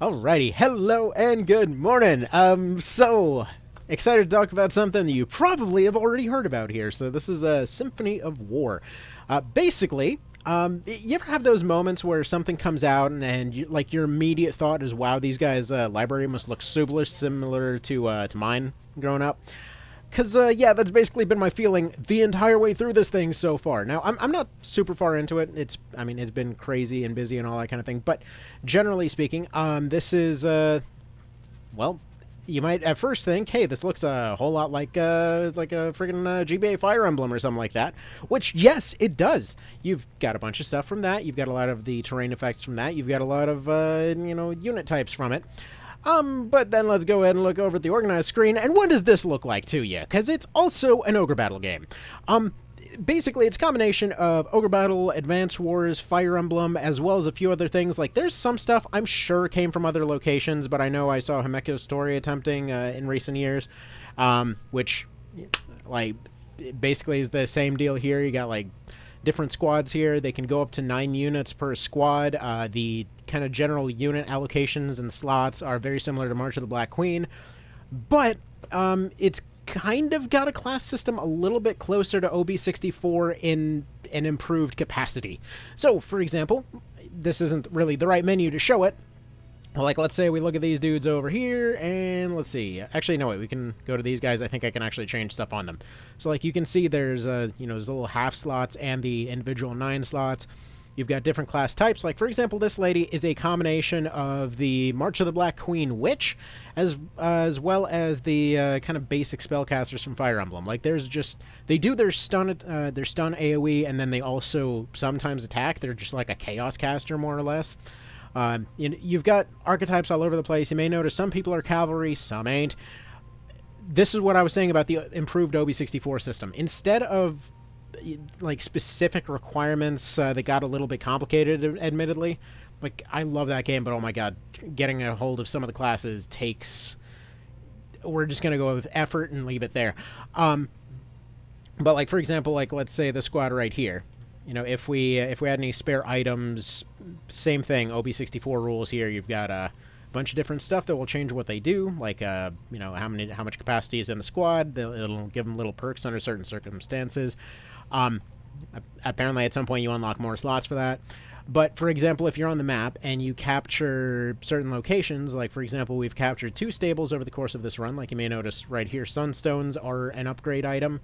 Alrighty, hello and good morning. So excited to talk about something that you probably have already heard about here. So this is a Symphony of War. Basically, you ever have those moments where something comes out and you, like your immediate thought is, "Wow, these guys' library must look super similar to mine growing up." Because, yeah, that's basically been my feeling the entire way through this thing so far. Now, I'm not super far into it. I mean, it's been crazy and busy and all that kind of thing. But generally speaking, this is, well, you might at first think, hey, this looks a whole lot like a friggin' GBA Fire Emblem or something like that. Which, yes, it does. You've got a bunch of stuff from that. You've got a lot of the terrain effects from that. You've got a lot of, unit types from it. But then let's go ahead and look over at the organized screen, and what does this look like to you? Because it's also an Ogre Battle game. Basically, it's a combination of Ogre Battle, Advance Wars, Fire Emblem, as well as a few other things. Like, there's some stuff I'm sure came from other locations, but I know I saw Himeko's Story attempting in recent years, which, like, basically is the same deal here. You got, like, different squads here. They can go up to 9 units per squad. The kind of general unit allocations and slots are very similar to March of the Black Queen, but it's kind of got a class system a little bit closer to OB64 in an improved capacity. So, for example, this isn't really the right menu to show it. Like, let's say we look at these dudes over here, and let's see. Actually, no, wait, we can go to these guys. I think I can actually change stuff on them. So, like, you can see there's, there's little half slots and the individual 9 slots. You've got different class types. Like, for example, this lady is a combination of the March of the Black Queen Witch, as well as the kind of basic spellcasters from Fire Emblem. Like, there's just, they do their stun AoE, and then they also sometimes attack. They're just like a chaos caster, more or less. You've got archetypes all over the place. You may notice some people are cavalry, some ain't. This is what I was saying about the improved OB64 system. Instead of like specific requirements that got a little bit complicated, admittedly. Like, I love that game, but oh my god, getting a hold of some of the classes takes... We're just going to go with effort and leave it there. But, like, for example, like, let's say the squad right here. If we had any spare items, same thing, OB64 rules here. You've got a bunch of different stuff that will change what they do, like, how much capacity is in the squad. It'll give them little perks under certain circumstances. Apparently, at some point, you unlock more slots for that. But, for example, if you're on the map and you capture certain locations, like, for example, we've captured 2 stables over the course of this run. Like, you may notice right here, Sunstones are an upgrade item.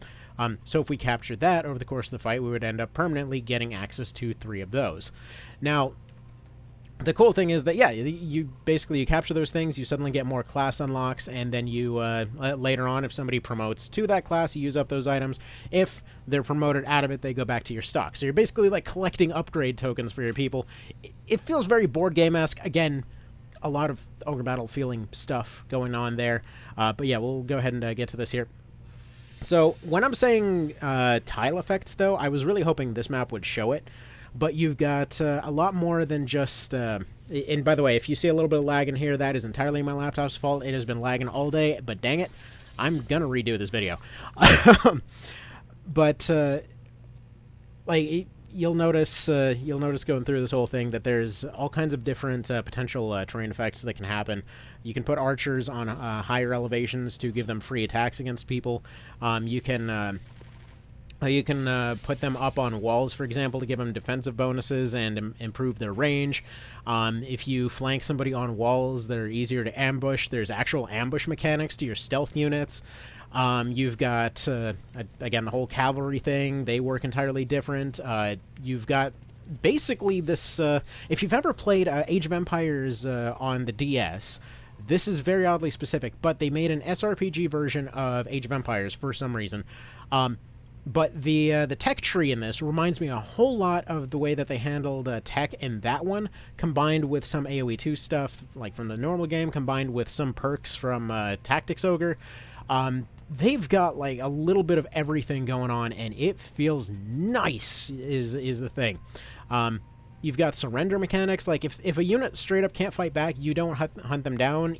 So if we captured that over the course of the fight, we would end up permanently getting access to 3 of those. Now, the cool thing is that, yeah, you capture those things, you suddenly get more class unlocks, and then you, later on, if somebody promotes to that class, you use up those items. If they're promoted out of it, they go back to your stock. So you're basically, like, collecting upgrade tokens for your people. It feels very board game-esque. Again, a lot of Ogre Battle feeling stuff going on there. But yeah, we'll go ahead and get to this here. So when I'm saying tile effects, though, I was really hoping this map would show it. But you've got a lot more than just... and by the way, if you see a little bit of lag in here, that is entirely my laptop's fault. It has been lagging all day, but dang it, I'm going to redo this video. But, like, you'll notice going through this whole thing that there's all kinds of different potential terrain effects that can happen. You can put archers on higher elevations to give them free attacks against people. You can put them up on walls, for example, to give them defensive bonuses and improve their range. If you flank somebody on walls, they're easier to ambush. There's actual ambush mechanics to your stealth units. You've got, again, the whole cavalry thing. They work entirely different. You've got basically this... if you've ever played Age of Empires on the DS... This is very oddly specific, but they made an SRPG version of Age of Empires for some reason. But the tech tree in this reminds me a whole lot of the way that they handled tech in that one, combined with some AoE 2 stuff, like from the normal game, combined with some perks from Tactics Ogre. They've got, like, a little bit of everything going on, and it feels nice, is the thing. You've got surrender mechanics. Like, if a unit straight up can't fight back, you don't hunt them down.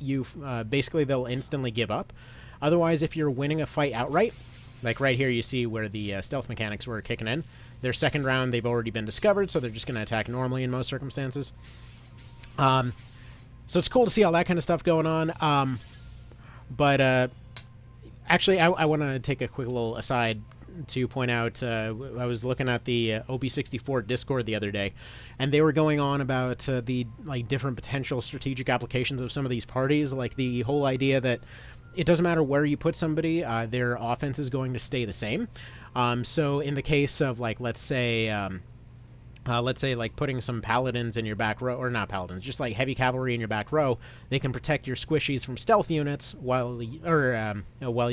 Basically, they'll instantly give up. Otherwise, if you're winning a fight outright, like right here you see where the stealth mechanics were kicking in. Their second round, they've already been discovered, so they're just going to attack normally in most circumstances. So it's cool to see all that kind of stuff going on. But actually, I want to take a quick little aside to point out, I was looking at the OB64 Discord the other day, and they were going on about the different potential strategic applications of some of these parties, like the whole idea that it doesn't matter where you put somebody, their offense is going to stay the same. So in the case of let's say like putting some paladins in your back row, or not paladins, just like heavy cavalry in your back row, they can protect your squishies from stealth units while you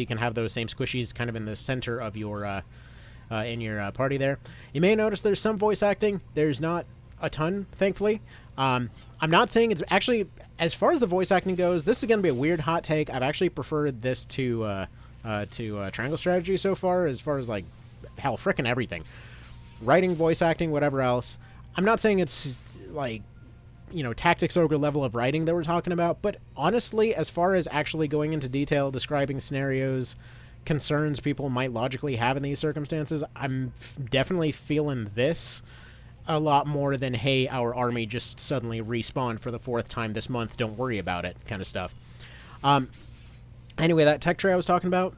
can have those same squishies kind of in the center of your in your party there. You may notice there's some voice acting. There's not a ton, thankfully. I'm not saying it's actually, as far as the voice acting goes, this is going to be a weird hot take. I've actually preferred this to Triangle Strategy so far as like, hell, frickin' everything. Writing, voice acting, whatever else. I'm not saying it's Tactics Ogre level of writing that we're talking about, but honestly, as far as actually going into detail, describing scenarios, concerns people might logically have in these circumstances, I'm definitely feeling this a lot more than, hey, our army just suddenly respawned for the 4th time this month, don't worry about it, kind of stuff. Anyway, that tech tray I was talking about,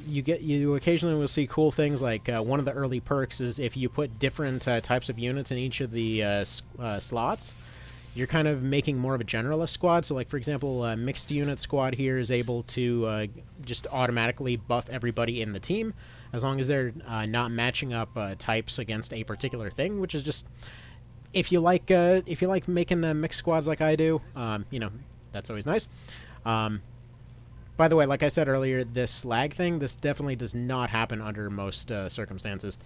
you occasionally will see cool things like one of the early perks is if you put different types of units in each of the slots, you're kind of making more of a generalist squad. So, like, for example, mixed unit squad here is able to just automatically buff everybody in the team as long as they're not matching up types against a particular thing, which is just, if you like making mixed squads like I do, that's always nice. By the way, like I said earlier, this lag thing, this definitely does not happen under most circumstances.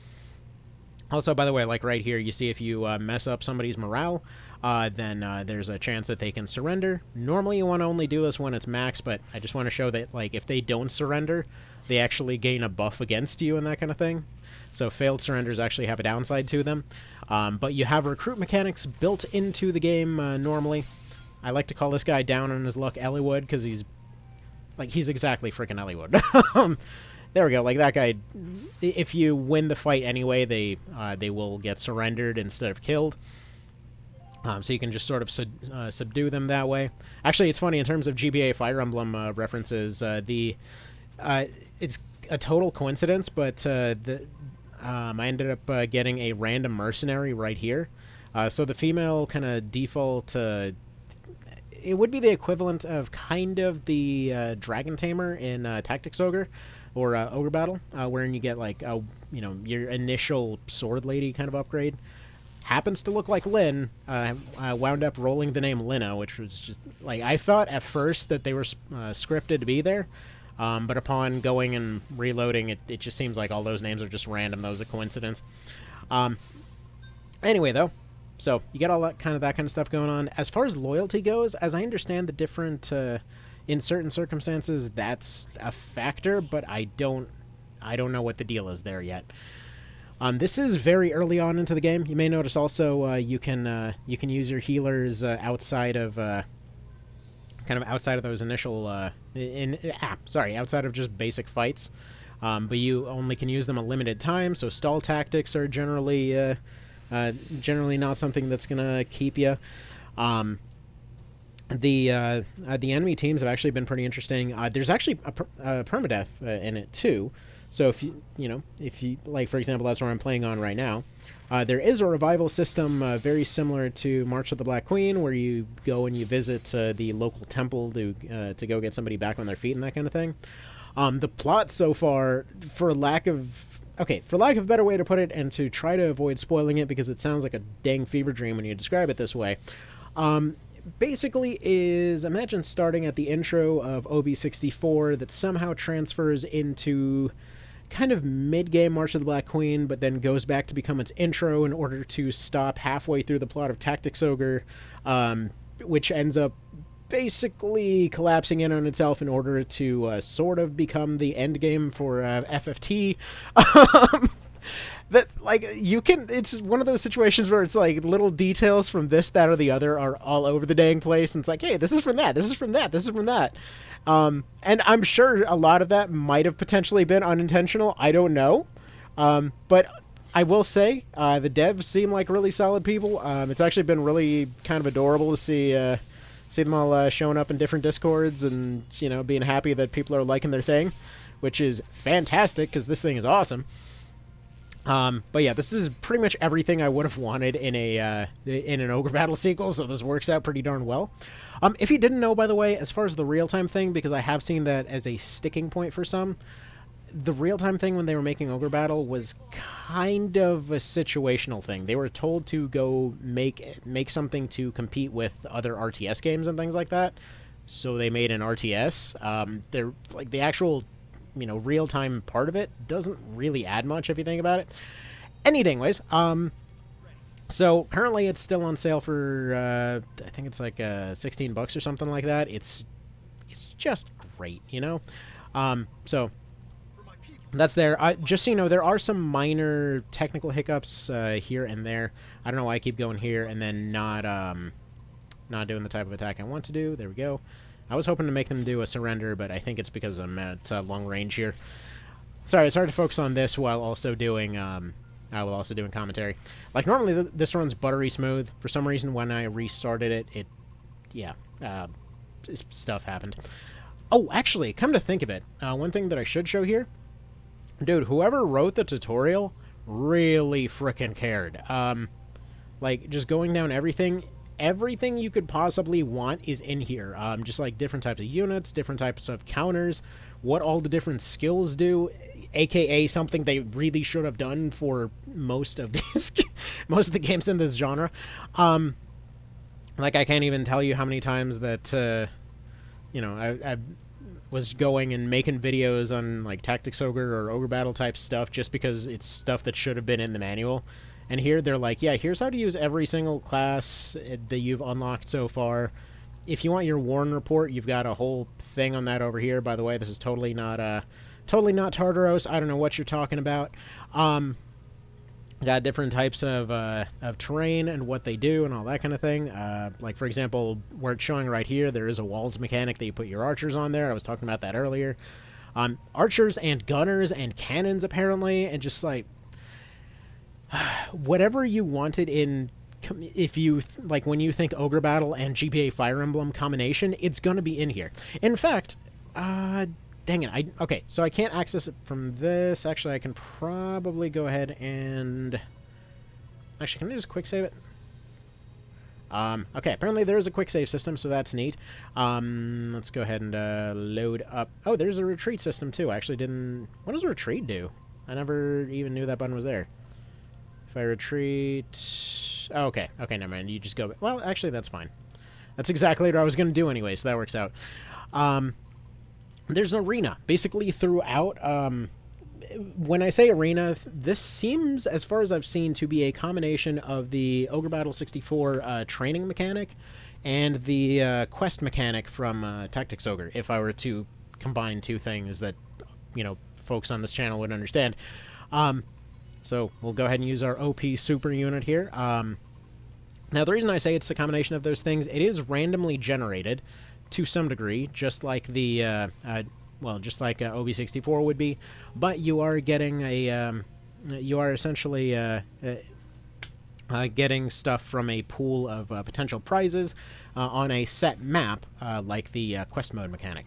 Also, by the way, like right here, you see if you mess up somebody's morale, then there's a chance that they can surrender. Normally you want to only do this when it's max, but I just want to show that if they don't surrender, they actually gain a buff against you and that kind of thing. So failed surrenders actually have a downside to them. But you have recruit mechanics built into the game normally. I like to call this guy down on his luck Ellwood, because he's exactly freaking Ellwood. There we go. Like that guy, if you win the fight anyway, they will get surrendered instead of killed. So you can just sort of subdue them that way. Actually, it's funny, in terms of GBA Fire Emblem references, it's a total coincidence, but I ended up getting a random mercenary right here. So the female kind of default... it would be the equivalent of kind of the Dragon Tamer in Tactics Ogre, or Ogre Battle, wherein you get your initial Sword Lady kind of upgrade. Happens to look like Lynn. I wound up rolling the name Lina, which was just I thought at first that they were scripted to be there, but upon going and reloading, it just seems like all those names are just random. That was a coincidence. Anyway, though. So you get all that kind of stuff going on. As far as loyalty goes, as I understand the different, in certain circumstances, that's a factor, but I don't know what the deal is there yet. This is very early on into the game. You may notice also you can use your healers outside of outside of those initial outside of just basic fights, but you only can use them a limited time. So stall tactics are generally not something that's gonna keep you. The enemy teams have actually been pretty interesting. There's actually a permadeath in it too. So if you like, for example, that's where I'm playing on right now. There is a revival system very similar to March of the Black Queen, where you go and you visit the local temple to go get somebody back on their feet and that kind of thing. The plot so far, for lack of a better way to put it, and to try to avoid spoiling it because it sounds like a dang fever dream when you describe it this way, basically is, imagine starting at the intro of OB64 that somehow transfers into kind of mid-game March of the Black Queen, but then goes back to become its intro in order to stop halfway through the plot of Tactics Ogre, which ends up basically collapsing in on itself in order to sort of become the end game for FFT. That it's one of those situations where it's like little details from this, that, or the other are all over the dang place, and it's like, hey, this is from that, this is from that, this is from that. And I'm sure a lot of that might have potentially been unintentional. I don't know. But I will say the devs seem like really solid people. It's actually been really kind of adorable to see See them all showing up in different Discords and, you know, being happy that people are liking their thing, which is fantastic because this thing is awesome. But yeah, this is pretty much everything I would have wanted in an Ogre Battle sequel, so this works out pretty darn well. If you didn't know, by the way, as far as the real-time thing, because I have seen that as a sticking point for some, the real-time thing when they were making Ogre Battle was kind of a situational thing. They were told to go make something to compete with other RTS games and things like that, so they made an RTS. They're like the actual, you know, real-time part of it doesn't really add much if you think about it. Anyways, so currently it's still on sale for I think it's like $16 or something like that. It's just great, you know. So that's there. Just so you know, there are some minor technical hiccups here and there. I don't know why I keep going here and then not doing the type of attack I want to do. There we go. I was hoping to make them do a surrender, but I think it's because I'm at long range here. Sorry, it's hard to focus on this while also doing commentary. Like normally this runs buttery smooth. For some reason, when I restarted it, stuff happened. Oh, actually, come to think of it, one thing that I should show here, dude, whoever wrote the tutorial really frickin' cared. Like just going down everything you could possibly want is in here. Just like different types of units, different types of counters, what all the different skills do, aka something they really should have done for most of these most of the games in this genre. Like I can't even tell you how many times that you know, I was going and making videos on like Tactics Ogre or Ogre Battle type stuff just because it's stuff that should have been in the manual. And here they're like, yeah, here's how to use every single class that you've unlocked so far. If you want your Warren report, you've got a whole thing on that over here. By the way, this is totally not Tartaros. I don't know what you're talking about. Got different types of terrain and what they do and all that kind of thing. Like, for example, where it's showing right here, there is a walls mechanic that you put your archers on there. I was talking about that earlier. Archers and gunners and cannons, apparently, and just, like, whatever you wanted in... If you, like, when you think Ogre Battle and GPA Fire Emblem combination, it's going to be in here. In fact, dang it, okay, so I can't access it from this. Actually, I can probably go ahead and... Actually, can I just quick save it? Okay, apparently there is a quick save system, so that's neat. Let's go ahead and load up... Oh, there's a retreat system, too. I actually didn't... What does a retreat do? I never even knew that button was there. If I retreat... Oh, okay, never mind. You just go... Well, actually, that's fine. That's exactly what I was going to do anyway, so that works out. There's an arena, basically throughout. When I say arena, this seems, as far as I've seen, to be a combination of the Ogre Battle 64 training mechanic and the quest mechanic from Tactics Ogre, if I were to combine two things that, you know, folks on this channel would understand. So we'll go ahead and use our OP super unit here. Now, the reason I say it's a combination of those things, it is randomly generated to some degree, just like the, just like OB64 would be, but you are getting you are essentially getting stuff from a pool of potential prizes on a set map, like the quest mode mechanic.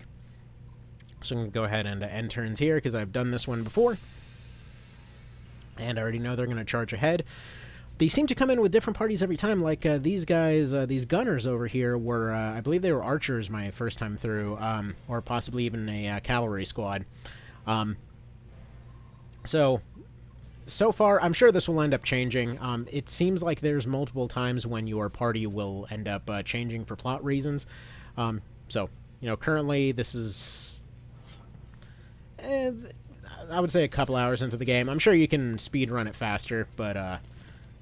So I'm going to go ahead and end turns here, because I've done this one before, and I already know they're going to charge ahead. They seem to come in with different parties every time, like these guys, these gunners over here were, I believe they were archers my first time through, or possibly even a cavalry squad. So far, I'm sure this will end up changing. It seems like there's multiple times when your party will end up changing for plot reasons. So, you know, currently this is... I would say a couple hours into the game. I'm sure you can speed run it faster, but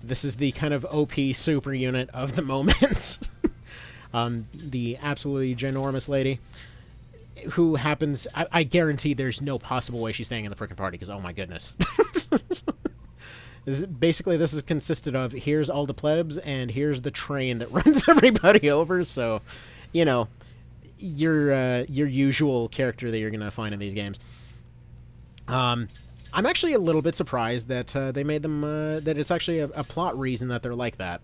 this is the kind of OP super unit of the moment. The absolutely ginormous lady who happens... I guarantee there's no possible way she's staying in the frickin' party, because, oh my goodness. Basically, this is consisted of, here's all the plebs, and here's the train that runs everybody over, so, you know, your usual character that you're going to find in these games. I'm actually a little bit surprised that they made them, that it's actually a plot reason that they're like that.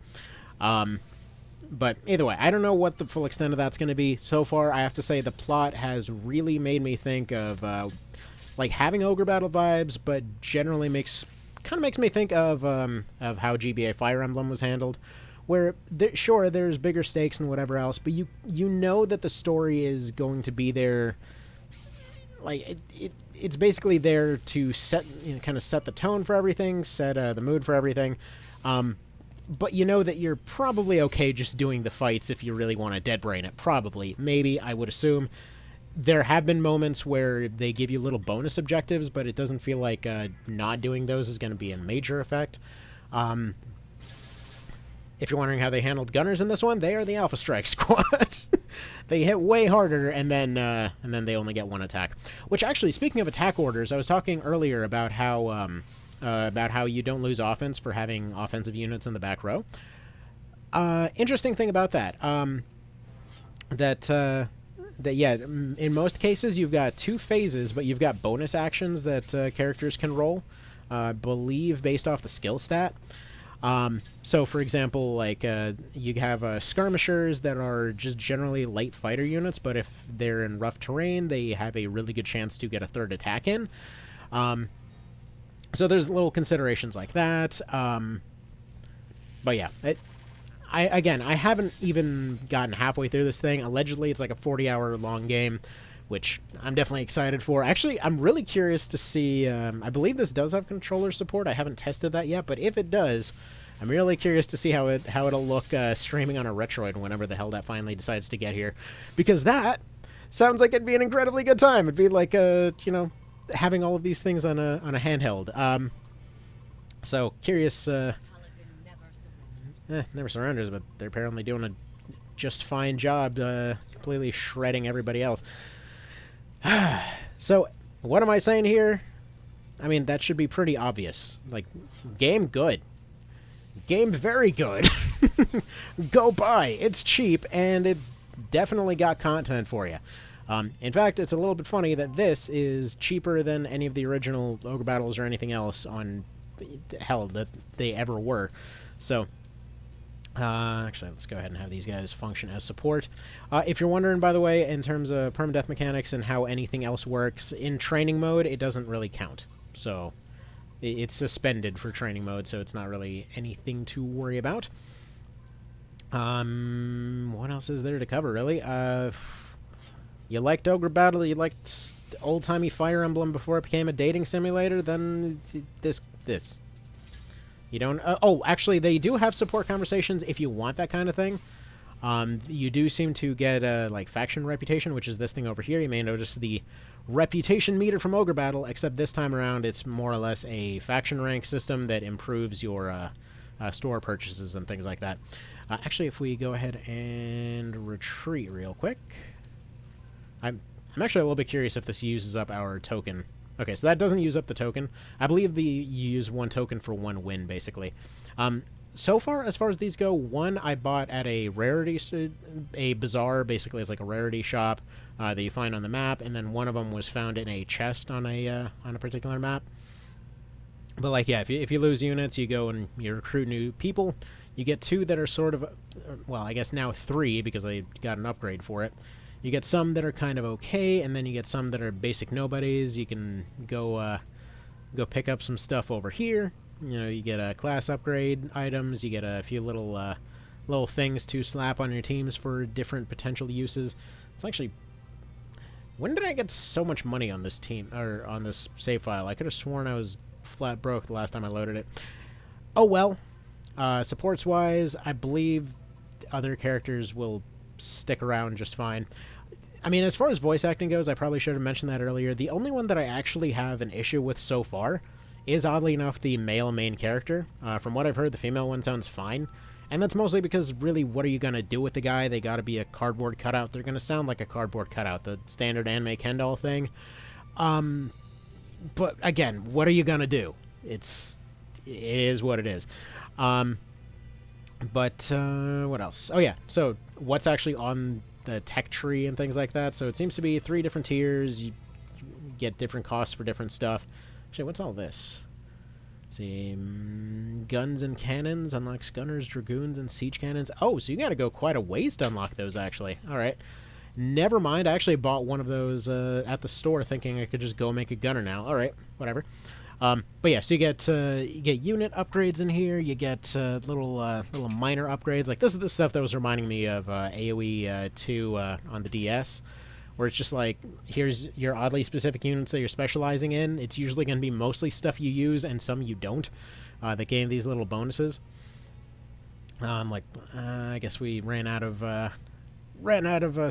But either way, I don't know what the full extent of that's going to be. So far, I have to say the plot has really made me think of like having Ogre Battle vibes, but generally makes me think of how GBA Fire Emblem was handled, where sure there's bigger stakes and whatever else, but you know that the story is going to be there. Like it's basically there to set kind of set the tone for everything, set the mood for everything. But you know that you're probably okay just doing the fights if you really want to dead brain it. Probably, maybe, I would assume. There have been moments where they give you little bonus objectives, but it doesn't feel like not doing those is going to be a major effect. If you're wondering how they handled gunners in this one, they are the Alpha Strike Squad. They hit way harder, and then they only get one attack. Which actually, speaking of attack orders, I was talking earlier about how you don't lose offense for having offensive units in the back row. Interesting thing about that, yeah, in most cases you've got 2 phases, but you've got bonus actions that characters can roll, believe based off the skill stat. So, for example, like you have skirmishers that are just generally light fighter units, but if they're in rough terrain, they have a really good chance to get a 3rd attack in. So there's little considerations like that. But yeah, I haven't even gotten halfway through this thing. Allegedly, it's like a 40-hour long game, which I'm definitely excited for. Actually, I'm really curious to see. I believe this does have controller support. I haven't tested that yet, but if it does, I'm really curious to see how it'll look streaming on a Retroid whenever the hell that finally decides to get here, because that sounds like it'd be an incredibly good time. It'd be like having all of these things on a handheld. So curious. Never surrenders, but they're apparently doing a just fine job, completely shredding everybody else. So, what am I saying here? I mean, that should be pretty obvious. Like, game good. Game very good. Go buy. It's cheap, and it's definitely got content for you. In fact, it's a little bit funny that this is cheaper than any of the original Ogre Battles or anything else on hell that they ever were. So, actually, let's go ahead and have these guys function as support. If you're wondering, by the way, in terms of permadeath mechanics and how anything else works, in training mode, it doesn't really count. So, it's suspended for training mode, so it's not really anything to worry about. What else is there to cover, really? You liked Ogre Battle, you liked old-timey Fire Emblem before it became a dating simulator, then this. You don't... oh, actually, they do have support conversations if you want that kind of thing. You do seem to get, like, faction reputation, which is this thing over here. You may notice the reputation meter from Ogre Battle, except this time around it's more or less a faction rank system that improves your store purchases and things like that. Actually, if we go ahead and retreat real quick... I'm actually a little bit curious if this uses up our token. Okay, so that doesn't use up the token. I believe you use 1 token for 1 win, basically. So far, as far as these go, one I bought at a rarity, a bazaar, basically it's like a rarity shop that you find on the map, and then one of them was found in a chest on a particular map. But like, yeah, if you lose units, you go and you recruit new people. You get 2 that are sort of, well, I guess now 3 because I got an upgrade for it. You get some that are kind of okay, and then you get some that are basic nobodies. You can go pick up some stuff over here. You know, you get class upgrade items. You get a few little things to slap on your teams for different potential uses. It's actually... When did I get so much money on this team, or on this save file? I could have sworn I was flat broke the last time I loaded it. Oh well. Supports-wise, I believe other characters will stick around just fine. I mean, as far as voice acting goes, I probably should have mentioned that earlier. The only one that I actually have an issue with so far is, oddly enough, the male main character. From what I've heard, the female one sounds fine. And that's mostly because, really, what are you going to do with the guy? They got to be a cardboard cutout. They're going to sound like a cardboard cutout, the standard anime Ken doll thing. But, again, what are you going to do? It is what it is. But what else? Oh, yeah. So what's actually on the tech tree and things like that? So it seems to be 3 different tiers. You get different costs for different stuff. Actually, what's all this? See, guns and cannons unlocks gunners, dragoons, and siege cannons. Oh, so you got to go quite a ways to unlock those, actually. All right. Never mind. I actually bought one of those at the store, thinking I could just go make a gunner now. All right, whatever. But yeah, so you get unit upgrades in here. You get little minor upgrades. Like this is the stuff that was reminding me of AOE 2 on the DS, where it's just like, here's your oddly specific units that you're specializing in. It's usually going to be mostly stuff you use and some you don't. That gain these little bonuses. I guess we ran out of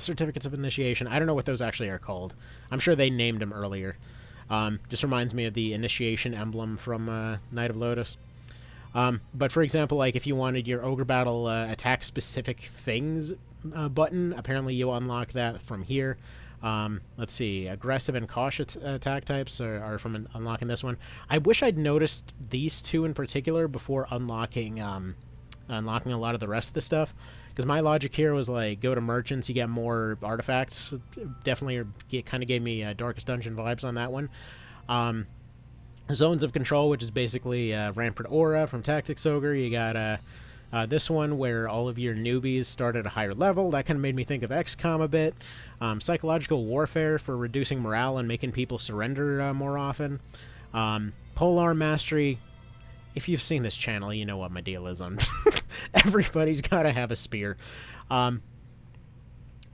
certificates of initiation. I don't know what those actually are called. I'm sure they named them earlier. Just reminds me of the initiation emblem from Knight of Lotus. But for example, like if you wanted your Ogre Battle attack specific things button, apparently you unlock that from here. Let's see, aggressive and cautious attack types are from unlocking this one. I wish I'd noticed these two in particular before unlocking a lot of the rest of the stuff. Because my logic here was like, go to merchants, you get more artifacts. Definitely kind of gave me Darkest Dungeon vibes on that one. Zones of Control, which is basically Rampart Aura from Tactics Ogre. You got this one where all of your newbies start at a higher level. That kind of made me think of XCOM a bit. Psychological Warfare for reducing morale and making people surrender more often. Polearm Mastery. If you've seen this channel, you know what my deal is on everybody's got to have a spear. And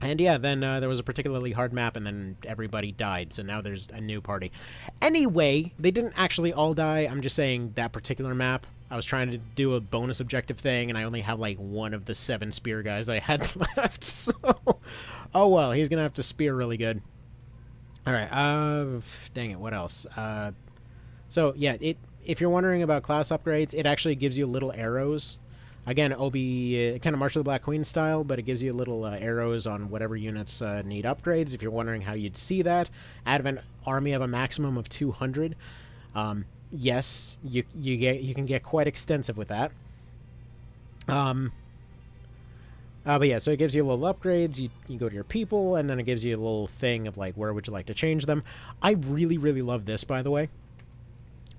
yeah, then there was a particularly hard map, and then everybody died, so now there's a new party. Anyway, they didn't actually all die. I'm just saying that particular map, I was trying to do a bonus objective thing, and I only have like one of the 7 spear guys I had left, so... Oh well, he's gonna have to spear really good. Alright, dang it, what else? So, yeah, if you're wondering about class upgrades, it actually gives you little arrows. Again, OB, kind of March of the Black Queen style, but it gives you little arrows on whatever units need upgrades. If you're wondering how you'd see that, out of an army of a maximum of 200, yes, you can get quite extensive with that. But yeah, so it gives you little upgrades. You go to your people, and then it gives you a little thing of like, where would you like to change them. I really, really love this, by the way.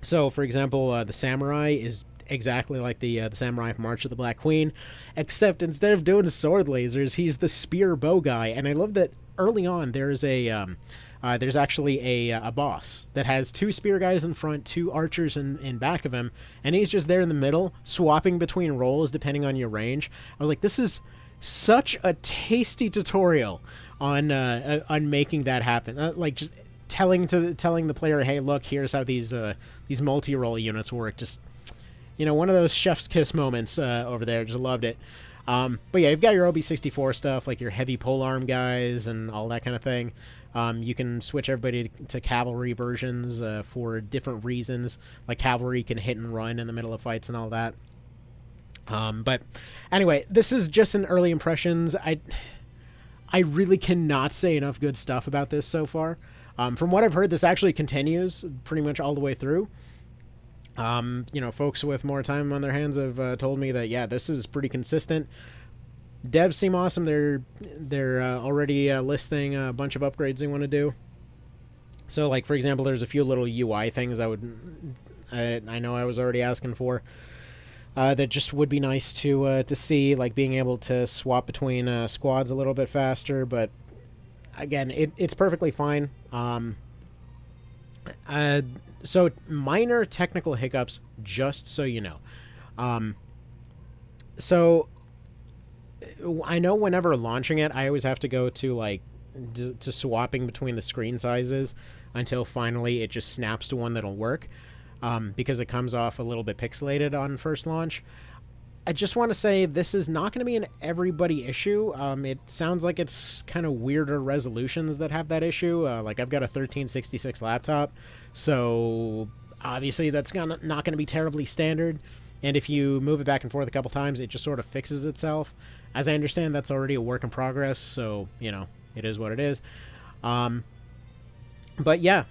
So, for example, the Samurai is exactly like the Samurai from March of the Black Queen, except instead of doing sword lasers, he's the spear bow guy. And I love that early on there's actually a boss that has 2 spear guys in front, 2 archers in back of him, and he's just there in the middle, swapping between roles depending on your range. I was like, this is such a tasty tutorial on making that happen. Like just telling the player, hey, look, here's how these multi-role units work. Just, you know, one of those chef's kiss moments over there. Just loved it. But yeah, you've got your OB64 stuff, like your heavy polearm guys and all that kind of thing. You can switch everybody to cavalry versions for different reasons. Like cavalry can hit and run in the middle of fights and all that. But anyway, this is just an early impressions. I really cannot say enough good stuff about this so far. From what I've heard, this actually continues pretty much all the way through. You know, folks with more time on their hands have told me that, yeah, this is pretty consistent. Devs seem awesome. They're already listing a bunch of upgrades they want to do. So, like, for example, there's a few little UI things I know I was already asking for. That just would be nice to see, like being able to swap between squads a little bit faster, but again, it's perfectly fine. So minor technical hiccups, just so you know. So I know whenever launching it, I always have to go to like to swapping between the screen sizes until finally it just snaps to one that'll work. Because it comes off a little bit pixelated on first launch. I just want to say this is not going to be an everybody issue. It sounds like it's kind of weirder resolutions that have that issue. Like I've got a 1366 laptop, so obviously that's not going to be terribly standard. And if you move it back and forth a couple times, it just sort of fixes itself. As I understand, that's already a work in progress, so, you know, it is what it is. But yeah,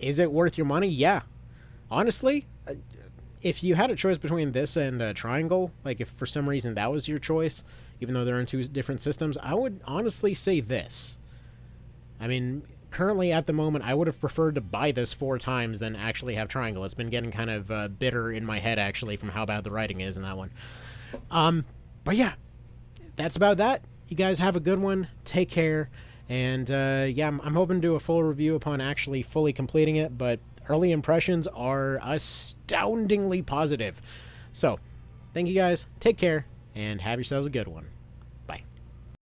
is it worth your money? Yeah. Honestly, if you had a choice between this and Triangle, like if for some reason that was your choice, even though they're in 2 different systems, I would honestly say this. I mean, currently at the moment, I would have preferred to buy this 4 times than actually have Triangle. It's been getting kind of bitter in my head, actually, from how bad the writing is in that one. But yeah, that's about that. You guys have a good one. Take care. And yeah, I'm hoping to do a full review upon actually fully completing it, but early impressions are astoundingly positive. So, thank you guys. Take care, and have yourselves a good one.